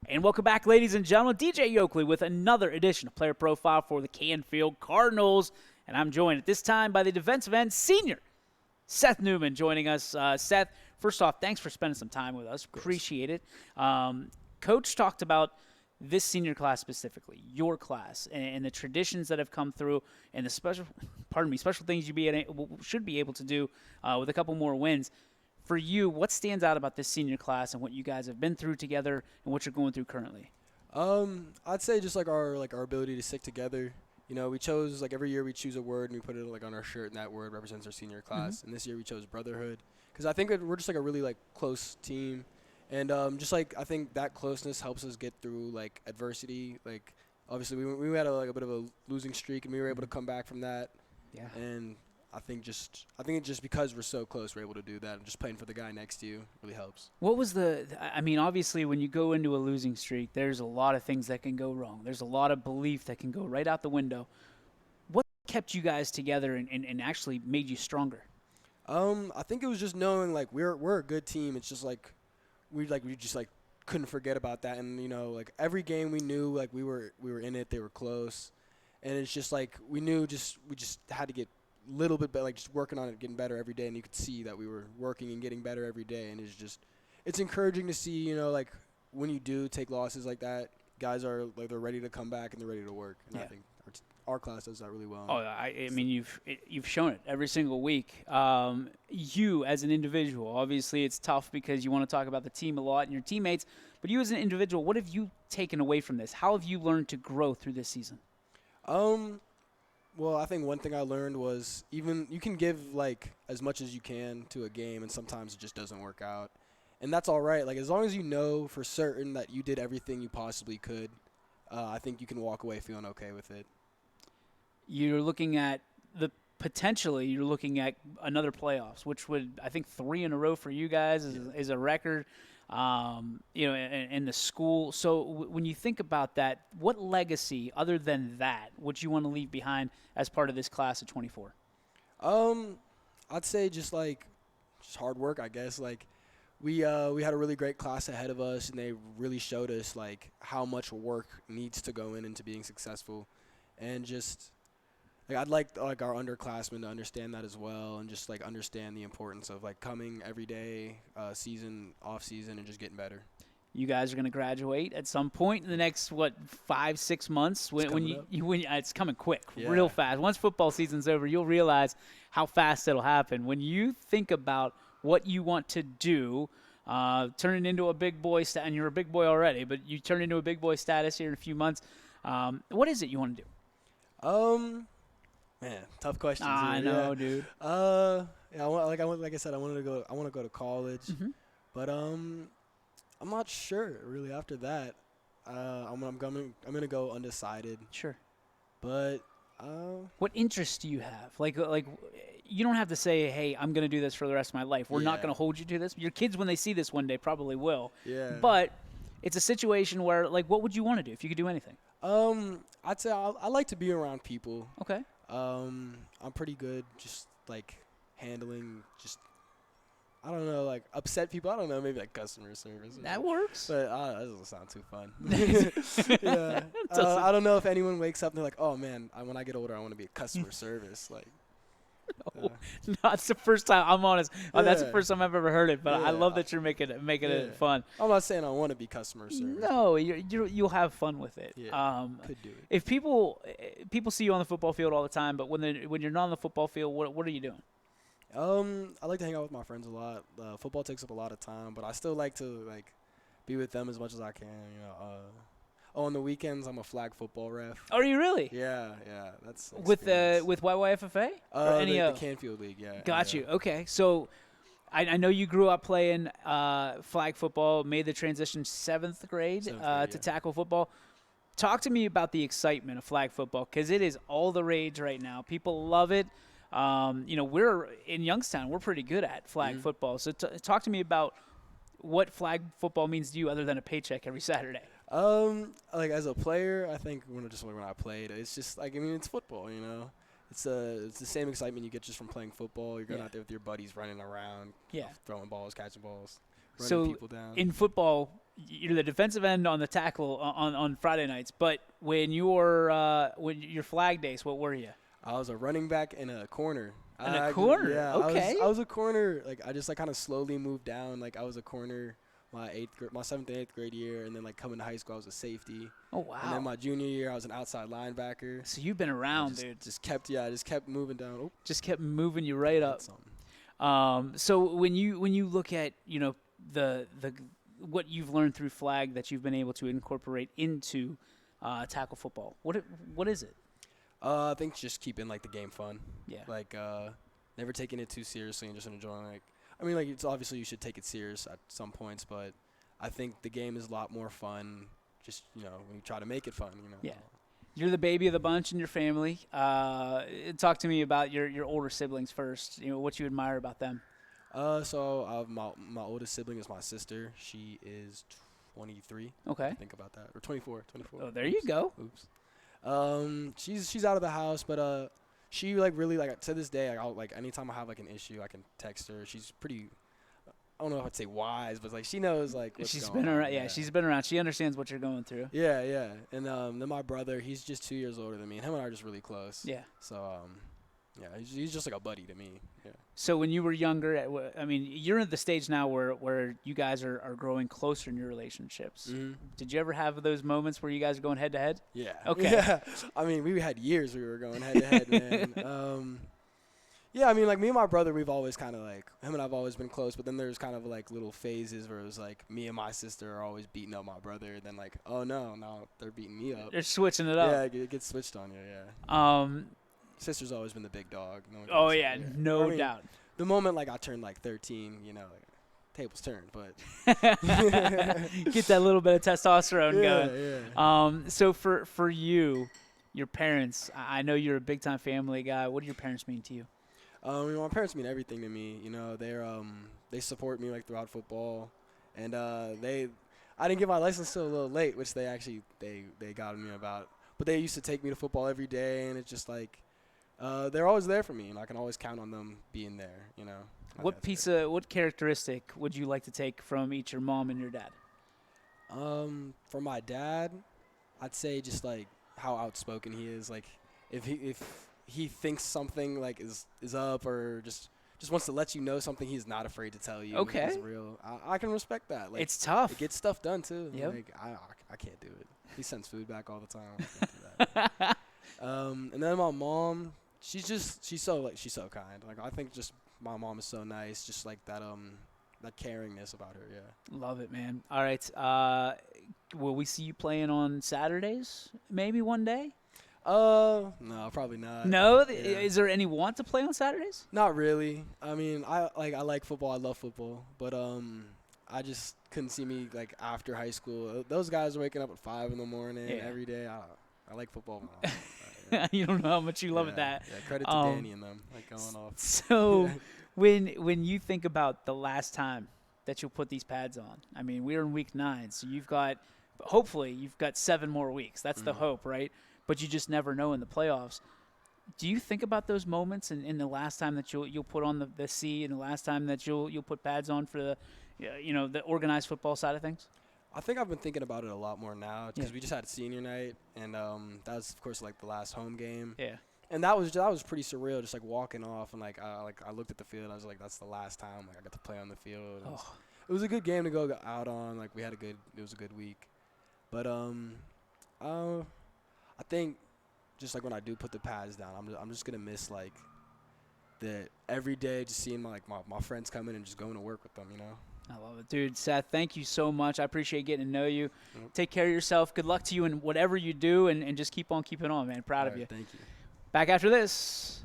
And welcome back, ladies and gentlemen. DJ Yoakley with another edition of Player Profile for the Canfield Cardinals. And I'm joined at this time by the defensive end senior, Seth Newman, joining us. Seth, first off, thanks for spending some time with us. Appreciate it. Coach talked about this senior class specifically, your class, and the traditions that have come through, and the special things you should be able to do with a couple more wins. For you, what stands out about this senior class and what you guys have been through together and what you're going through currently? I'd say just our ability to stick together. You know, we chose every year we choose a word and we put it on our shirt, and that word represents our senior class. And this year we chose brotherhood because I think we're just a really close team, and I think that closeness helps us get through adversity. Obviously we had a bit of a losing streak and we were able to come back from that. Yeah. And I think it's just because we're so close, we're able to do that. And just playing for the guy next to you really helps. What was obviously when you go into a losing streak, there's a lot of things that can go wrong. There's a lot of belief that can go right out the window. What kept you guys together and actually made you stronger? I think it was just knowing we're a good team. It's just we just couldn't forget about that. And every game we knew we were in it. They were close, and it's just we knew we just had to get little bit better, just working on it, getting better every day, and you could see that we were working and getting better every day. And it's encouraging to see, when you do take losses like that, guys are they're ready to come back and they're ready to work. And I think our class does that really well. Oh, I mean, you've shown it every single week. You as an individual, obviously it's tough because you want to talk about the team a lot and your teammates, but you as an individual, what have you taken away from this? How have you learned to grow through this season? Well, I think one thing I learned was even you can give as much as you can to a game, and sometimes it just doesn't work out, and that's all right. As long as you know for certain that you did everything you possibly could, I think you can walk away feeling okay with it. You're looking at potentially another playoffs, which would, I think, 3 in a row for you guys is a record. In the school. So when you think about that, what legacy other than that would you want to leave behind as part of this class of 24? I'd say just hard work, I guess. We had a really great class ahead of us, and they really showed us how much work needs to go into being successful, and just I'd like our underclassmen to understand that as well, and just understand the importance of coming every day, season, off season, and just getting better. You guys are going to graduate at some point in the next 5-6 months. It's coming quick, real fast. Once football season's over, you'll realize how fast it'll happen. When you think about what you want to do, turning into a big boy and you're a big boy already, but you turn into a big boy status here in a few months. What is it you want to do? Man, tough questions. I know, dude. Like I said, I want to go to college, but I'm not sure really. After that, I'm gonna go undecided. Sure. But what interests do you have? You don't have to say, "Hey, I'm gonna do this for the rest of my life." We're not gonna hold you to this. Your kids, when they see this one day, probably will. Yeah. But it's a situation where, what would you want to do if you could do anything? I'd say I like to be around people. Okay. I'm pretty good just handling I don't know, upset people. I don't know, maybe customer service. That works. But that doesn't sound too fun. Yeah. I don't know if anyone wakes up and they're like, oh man, when I get older I want to be a customer service. No, it's the first time. I'm honest. That's the first time I've ever heard it. But I love that you're making it fun. I'm not saying I want to be customer service. No, you'll have fun with it. Yeah, could do it. If people see you on the football field all the time, but when you're not on the football field, what are you doing? I like to hang out with my friends a lot. Football takes up a lot of time, but I still like to be with them as much as I can. On the weekends, I'm a flag football ref. Are you really? Yeah. That's with YYFFA or any the Canfield League. Yeah. Got you. Okay, so I know you grew up playing flag football, made the transition 7th grade to tackle football. Talk to me about the excitement of flag football because it is all the rage right now. People love it. We're in Youngstown. We're pretty good at flag football. So talk to me about what flag football means to you other than a paycheck every Saturday. As a player, I think when I played, it's just it's football, It's the same excitement you get just from playing football. You're going out there with your buddies running around, throwing balls, catching balls, running people down. In football, you're the defensive end on the tackle on Friday nights, but when your flag days, what were you? I was a running back in a corner. In a corner? Yeah, Okay. I was a corner. Like I just like kind of slowly moved down. Like I was a corner my 7th and 8th grade year, and then like coming to high school, I was a safety. Oh wow. And then my junior year, I was an outside linebacker. So you've been around, dude. Just kept moving down. Oh, just kept moving you right up. Something. So when you look at the what you've learned through flag that you've been able to incorporate into tackle football, what is it? I think just keeping like the game fun. Yeah. Like never taking it too seriously and just enjoying. Like I mean, like it's obviously you should take it serious at some points, but I think the game is a lot more fun. Just when you try to make it fun. Yeah. You're the baby of the bunch in your family. Talk to me about your older siblings first. What you admire about them. So my oldest sibling is my sister. She is 23. Okay. Think about that. Or 24. Oh, there you go. Oops. She's out of the house, but she like really like to this day. I'll like anytime I have like an issue, I can text her. She's pretty. I don't know if I'd say wise, but like she knows like what's she's going been around. on. Yeah, she's been around. She understands what you're going through. Yeah. And then my brother, he's just 2 years older than me, and him and I are just really close. Yeah. So yeah, he's just like a buddy to me. Yeah. So when you were younger, I mean, you're at the stage now where you guys are growing closer in your relationships. Mm-hmm. Did you ever have those moments where you guys are going head to head? Yeah. Okay. Yeah. I mean, we had years we were going head to head, man. Yeah, I mean, like me and my brother, we've always kind of like him and I've always been close. But then there's kind of like little phases where it was like me and my sister are always beating up my brother. Then like, oh no, they're beating me up. They're switching it up. Yeah, it gets switched on you. Yeah. Sister's always been the big dog. No doubt. The moment like I turned like 13, like, tables turned, but get that little bit of testosterone going. Yeah. So for you, your parents, I know you're a big time family guy. What do your parents mean to you? My parents mean everything to me. They support me like throughout football, and I didn't get my license till a little late, which they actually they got on me about. But they used to take me to football every day, and it's just like they're always there for me, and I can always count on them being there. What characteristic would you like to take from each your mom and your dad? For my dad, I'd say just like how outspoken he is. Like if he thinks something like is up or just wants to let you know something, he's not afraid to tell you. Okay. He's real. I can respect that. Like, it's tough. It gets stuff done too. Yep. Like I can't do it. He sends food back all the time. I can't do that. And then my mom, she's so kind. Like I think just my mom is so nice. Just like that caringness about her. Yeah. Love it, man. All right. Will we see you playing on Saturdays? Maybe one day. No, probably not. No, Yeah. Is there any want to play on Saturdays? Not really. I mean, I like football. I love football, but I just couldn't see me like after high school. Those guys are waking up at 5 in the morning every day. I like football. Yeah. You don't know how much you love it. That. Yeah, credit to Danny and them like going off. So, when you think about the last time that you'll put these pads on, I mean, we're in week 9, so hopefully you've got 7 more weeks. That's the hope, right? But you just never know in the playoffs. Do you think about those moments in the last time that you'll put on the C and the last time that you'll put pads on for the organized football side of things? I think I've been thinking about it a lot more now because we just had senior night, and that was of course like the last home game. Yeah. And that was pretty surreal, just like walking off and I looked at the field. I was like, that's the last time I got to play on the field. It was a good game to go out on. Like it was a good week, but I think just like when I do put the pads down, I'm just gonna miss like the every day, just seeing my friends come in and just going to work with them. I love it, dude. Seth, thank you so much. I appreciate getting to know you. Yep. Take care of yourself. Good luck to you in whatever you do, and just keep on keeping on, man. Proud of you. Thank you. Back after this.